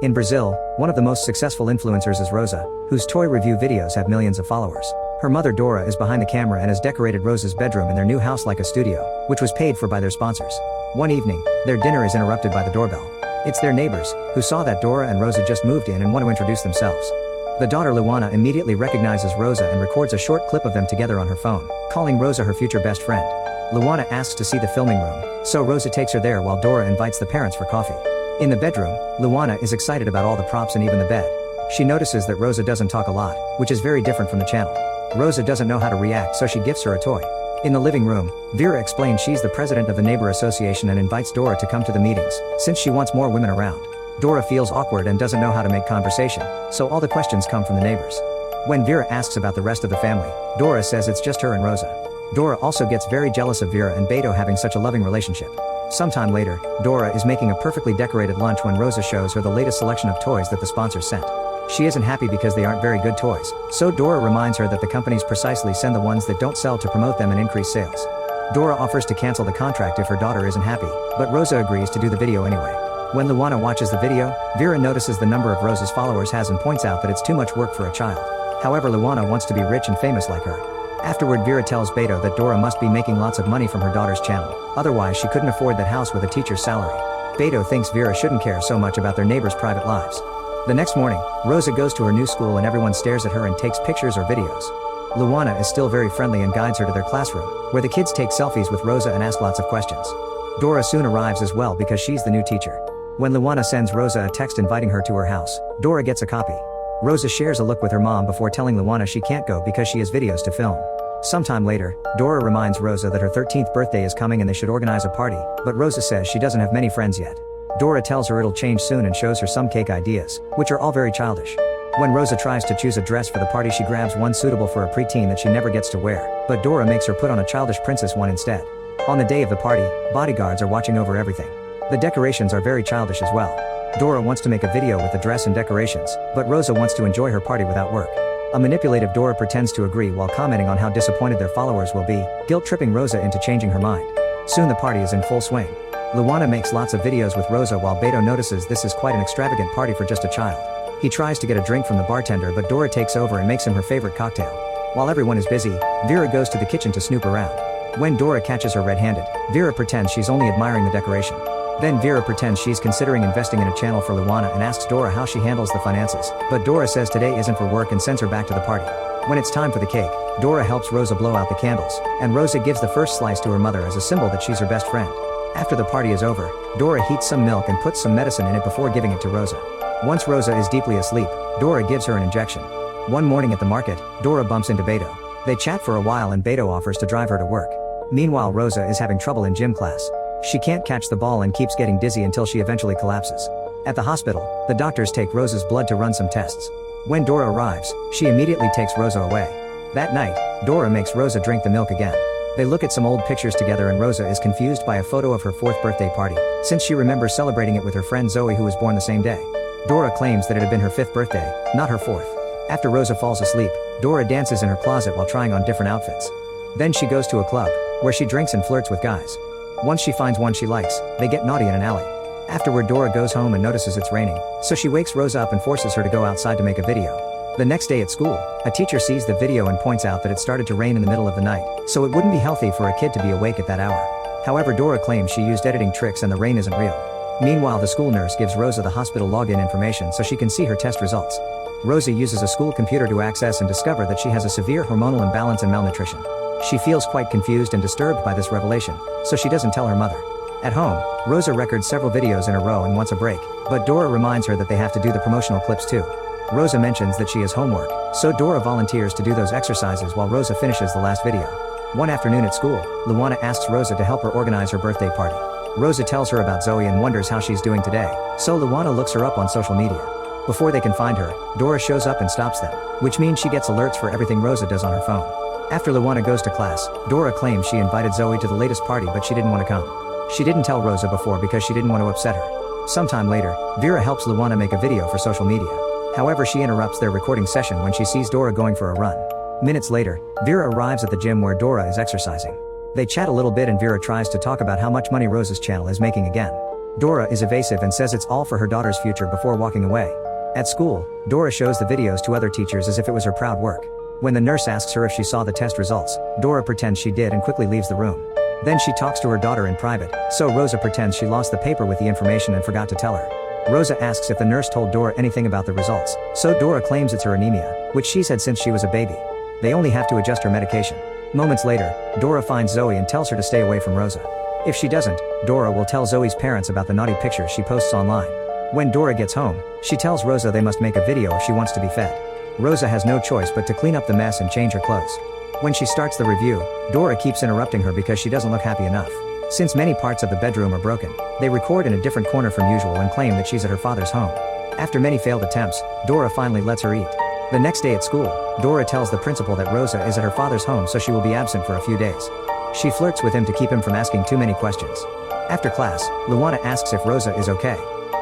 In Brazil, one of the most successful influencers is Rosa, whose toy review videos have millions of followers. Her mother Dora is behind the camera and has decorated Rosa's bedroom in their new house like a studio, which was paid for by their sponsors. One evening, their dinner is interrupted by the doorbell. It's their neighbors, who saw that Dora and Rosa just moved in and want to introduce themselves. The daughter Luana immediately recognizes Rosa and records a short clip of them together on her phone, calling Rosa her future best friend. Luana asks to see the filming room, so Rosa takes her there while Dora invites the parents for coffee. In the bedroom, Luana is excited about all the props and even the bed. She notices that Rosa doesn't talk a lot, which is very different from the channel. Rosa doesn't know how to react, so she gifts her a toy. In the living room, Vera explains she's the president of the neighbor association and invites Dora to come to the meetings, since she wants more women around. Dora feels awkward and doesn't know how to make conversation, so all the questions come from the neighbors. When Vera asks about the rest of the family, Dora says it's just her and Rosa. Dora also gets very jealous of Vera and Beto having such a loving relationship. Sometime later, Dora is making a perfectly decorated lunch when Rosa shows her the latest selection of toys that the sponsors sent. She isn't happy because they aren't very good toys, so Dora reminds her that the companies precisely send the ones that don't sell to promote them and increase sales. Dora offers to cancel the contract if her daughter isn't happy, but Rosa agrees to do the video anyway. When Luana watches the video, Vera notices the number of Rosa's followers has and points out that it's too much work for a child. However, Luana wants to be rich and famous like her. Afterward, Vera tells Beto that Dora must be making lots of money from her daughter's channel, otherwise she couldn't afford that house with a teacher's salary. Beto thinks Vera shouldn't care so much about their neighbors' private lives. The next morning, Rosa goes to her new school and everyone stares at her and takes pictures or videos. Luana is still very friendly and guides her to their classroom, where the kids take selfies with Rosa and ask lots of questions. Dora soon arrives as well because she's the new teacher. When Luana sends Rosa a text inviting her to her house, Dora gets a copy. Rosa shares a look with her mom before telling Luana she can't go because she has videos to film. Sometime later, Dora reminds Rosa that her 13th birthday is coming and they should organize a party, but Rosa says she doesn't have many friends yet. Dora tells her it'll change soon and shows her some cake ideas, which are all very childish. When Rosa tries to choose a dress for the party, she grabs one suitable for a preteen that she never gets to wear, but Dora makes her put on a childish princess one instead. On the day of the party, bodyguards are watching over everything. The decorations are very childish as well. Dora wants to make a video with the dress and decorations, but Rosa wants to enjoy her party without work. A manipulative Dora pretends to agree while commenting on how disappointed their followers will be, guilt-tripping Rosa into changing her mind. Soon the party is in full swing. Luana makes lots of videos with Rosa while Beto notices this is quite an extravagant party for just a child. He tries to get a drink from the bartender, but Dora takes over and makes him her favorite cocktail. While everyone is busy, Vera goes to the kitchen to snoop around. When Dora catches her red-handed, Vera pretends she's only admiring the decoration. Then Vera pretends she's considering investing in a channel for Luana and asks Dora how she handles the finances, but Dora says today isn't for work and sends her back to the party. When it's time for the cake, Dora helps Rosa blow out the candles, and Rosa gives the first slice to her mother as a symbol that she's her best friend. After the party is over, Dora heats some milk and puts some medicine in it before giving it to Rosa. Once Rosa is deeply asleep, Dora gives her an injection. One morning at the market, Dora bumps into Beto. They chat for a while and Beto offers to drive her to work. Meanwhile, Rosa is having trouble in gym class. She can't catch the ball and keeps getting dizzy until she eventually collapses. At the hospital, the doctors take Rosa's blood to run some tests. When Dora arrives, she immediately takes Rosa away. That night, Dora makes Rosa drink the milk again. They look at some old pictures together and Rosa is confused by a photo of her 4th birthday party, since she remembers celebrating it with her friend Zoe, who was born the same day. Dora claims that it had been her 5th birthday, not her 4th. After Rosa falls asleep, Dora dances in her closet while trying on different outfits. Then she goes to a club, where she drinks and flirts with guys. Once she finds one she likes, they get naughty in an alley. Afterward, Dora goes home and notices it's raining, so she wakes Rosa up and forces her to go outside to make a video. The next day at school, a teacher sees the video and points out that it started to rain in the middle of the night, so it wouldn't be healthy for a kid to be awake at that hour. However, Dora claims she used editing tricks and the rain isn't real. Meanwhile, the school nurse gives Rosa the hospital login information so she can see her test results. Rosa uses a school computer to access and discover that she has a severe hormonal imbalance and malnutrition. She feels quite confused and disturbed by this revelation, so she doesn't tell her mother. At home, Rosa records several videos in a row and wants a break, but Dora reminds her that they have to do the promotional clips too. Rosa mentions that she has homework, so Dora volunteers to do those exercises while Rosa finishes the last video. One afternoon at school, Luana asks Rosa to help her organize her birthday party. Rosa tells her about Zoe and wonders how she's doing today, so Luana looks her up on social media. Before they can find her, Dora shows up and stops them, which means she gets alerts for everything Rosa does on her phone. After Luana goes to class, Dora claims she invited Zoe to the latest party but she didn't want to come. She didn't tell Rosa before because she didn't want to upset her. Sometime later, Vera helps Luana make a video for social media. However, she interrupts their recording session when she sees Dora going for a run. Minutes later, Vera arrives at the gym where Dora is exercising. They chat a little bit and Vera tries to talk about how much money Rosa's channel is making again. Dora is evasive and says it's all for her daughter's future before walking away. At school, Dora shows the videos to other teachers as if it was her proud work. When the nurse asks her if she saw the test results, Dora pretends she did and quickly leaves the room. Then she talks to her daughter in private, so Rosa pretends she lost the paper with the information and forgot to tell her. Rosa asks if the nurse told Dora anything about the results, so Dora claims it's her anemia, which she's had since she was a baby. They only have to adjust her medication. Moments later, Dora finds Zoe and tells her to stay away from Rosa. If she doesn't, Dora will tell Zoe's parents about the naughty pictures she posts online. When Dora gets home, she tells Rosa they must make a video if she wants to be fed. Rosa has no choice but to clean up the mess and change her clothes. When she starts the review, Dora keeps interrupting her because she doesn't look happy enough. Since many parts of the bedroom are broken, they record in a different corner from usual and claim that she's at her father's home. After many failed attempts, Dora finally lets her eat. The next day at school, Dora tells the principal that Rosa is at her father's home so she will be absent for a few days. She flirts with him to keep him from asking too many questions. After class, Luana asks if Rosa is okay.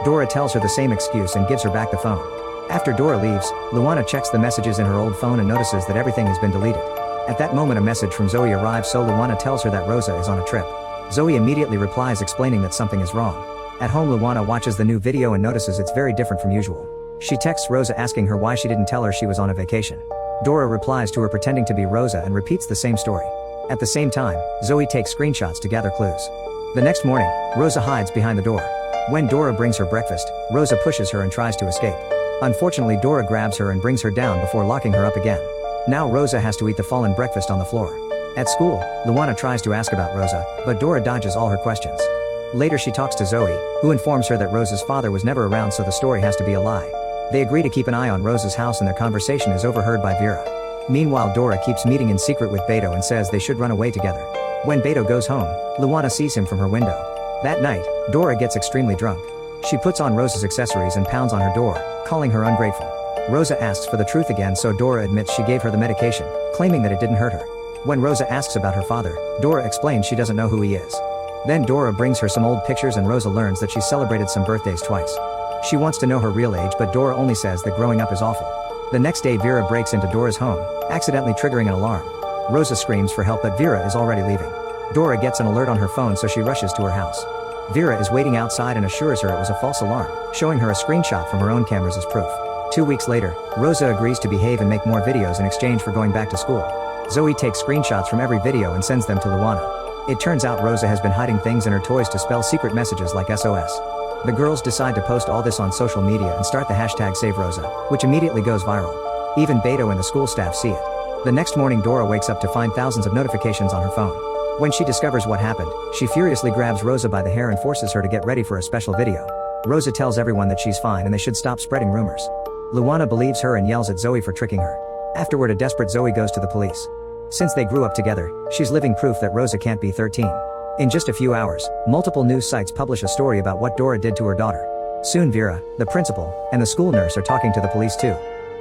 Dora tells her the same excuse and gives her back the phone. After Dora leaves, Luana checks the messages in her old phone and notices that everything has been deleted. At that moment a message from Zoe arrives, so Luana tells her that Rosa is on a trip. Zoe immediately replies explaining that something is wrong. At home Luana watches the new video and notices it's very different from usual. She texts Rosa asking her why she didn't tell her she was on a vacation. Dora replies to her pretending to be Rosa and repeats the same story. At the same time, Zoe takes screenshots to gather clues. The next morning, Rosa hides behind the door. When Dora brings her breakfast, Rosa pushes her and tries to escape. Unfortunately, Dora grabs her and brings her down before locking her up again. Now Rosa has to eat the fallen breakfast on the floor. At school, Luana tries to ask about Rosa, but Dora dodges all her questions. Later she talks to Zoe, who informs her that Rosa's father was never around, so the story has to be a lie. They agree to keep an eye on Rosa's house and their conversation is overheard by Vera. Meanwhile, Dora keeps meeting in secret with Beto and says they should run away together. When Beto goes home, Luana sees him from her window. That night, Dora gets extremely drunk. She puts on Rosa's accessories and pounds on her door, calling her ungrateful. Rosa asks for the truth again, so Dora admits she gave her the medication, claiming that it didn't hurt her. When Rosa asks about her father, Dora explains she doesn't know who he is. Then Dora brings her some old pictures and Rosa learns that she's celebrated some birthdays twice. She wants to know her real age, but Dora only says that growing up is awful. The next day Vera breaks into Dora's home, accidentally triggering an alarm. Rosa screams for help, but Vera is already leaving. Dora gets an alert on her phone, so she rushes to her house. Vera is waiting outside and assures her it was a false alarm, showing her a screenshot from her own cameras as proof. 2 weeks later, Rosa agrees to behave and make more videos in exchange for going back to school. Zoe takes screenshots from every video and sends them to Luana. It turns out Rosa has been hiding things in her toys to spell secret messages like SOS. The girls decide to post all this on social media and start the hashtag #SaveRosa, which immediately goes viral. Even Beto and the school staff see it. The next morning Dora wakes up to find thousands of notifications on her phone. When she discovers what happened, she furiously grabs Rosa by the hair and forces her to get ready for a special video. Rosa tells everyone that she's fine and they should stop spreading rumors. Luana believes her and yells at Zoe for tricking her. Afterward, a desperate Zoe goes to the police. Since they grew up together, she's living proof that Rosa can't be 13. In just a few hours, multiple news sites publish a story about what Dora did to her daughter. Soon Vera, the principal, and the school nurse are talking to the police too.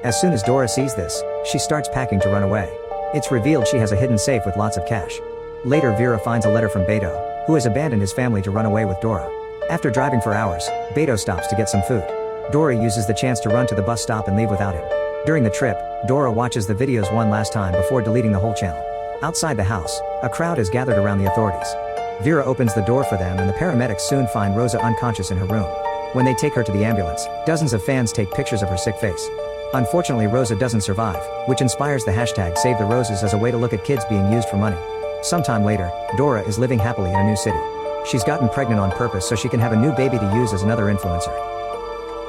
As soon as Dora sees this, she starts packing to run away. It's revealed she has a hidden safe with lots of cash. Later Vera finds a letter from Beto, who has abandoned his family to run away with Dora. After driving for hours, Beto stops to get some food. Dora uses the chance to run to the bus stop and leave without him. During the trip, Dora watches the videos one last time before deleting the whole channel. Outside the house, a crowd is gathered around the authorities. Vera opens the door for them and the paramedics soon find Rosa unconscious in her room. When they take her to the ambulance, dozens of fans take pictures of her sick face. Unfortunately, Rosa doesn't survive, which inspires the hashtag #SaveTheRoses as a way to look at kids being used for money. Sometime later, Dora is living happily in a new city. She's gotten pregnant on purpose so she can have a new baby to use as another influencer.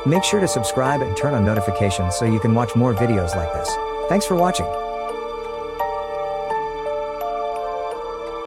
Make sure to subscribe and turn on notifications so you can watch more videos like this. Thanks for watching.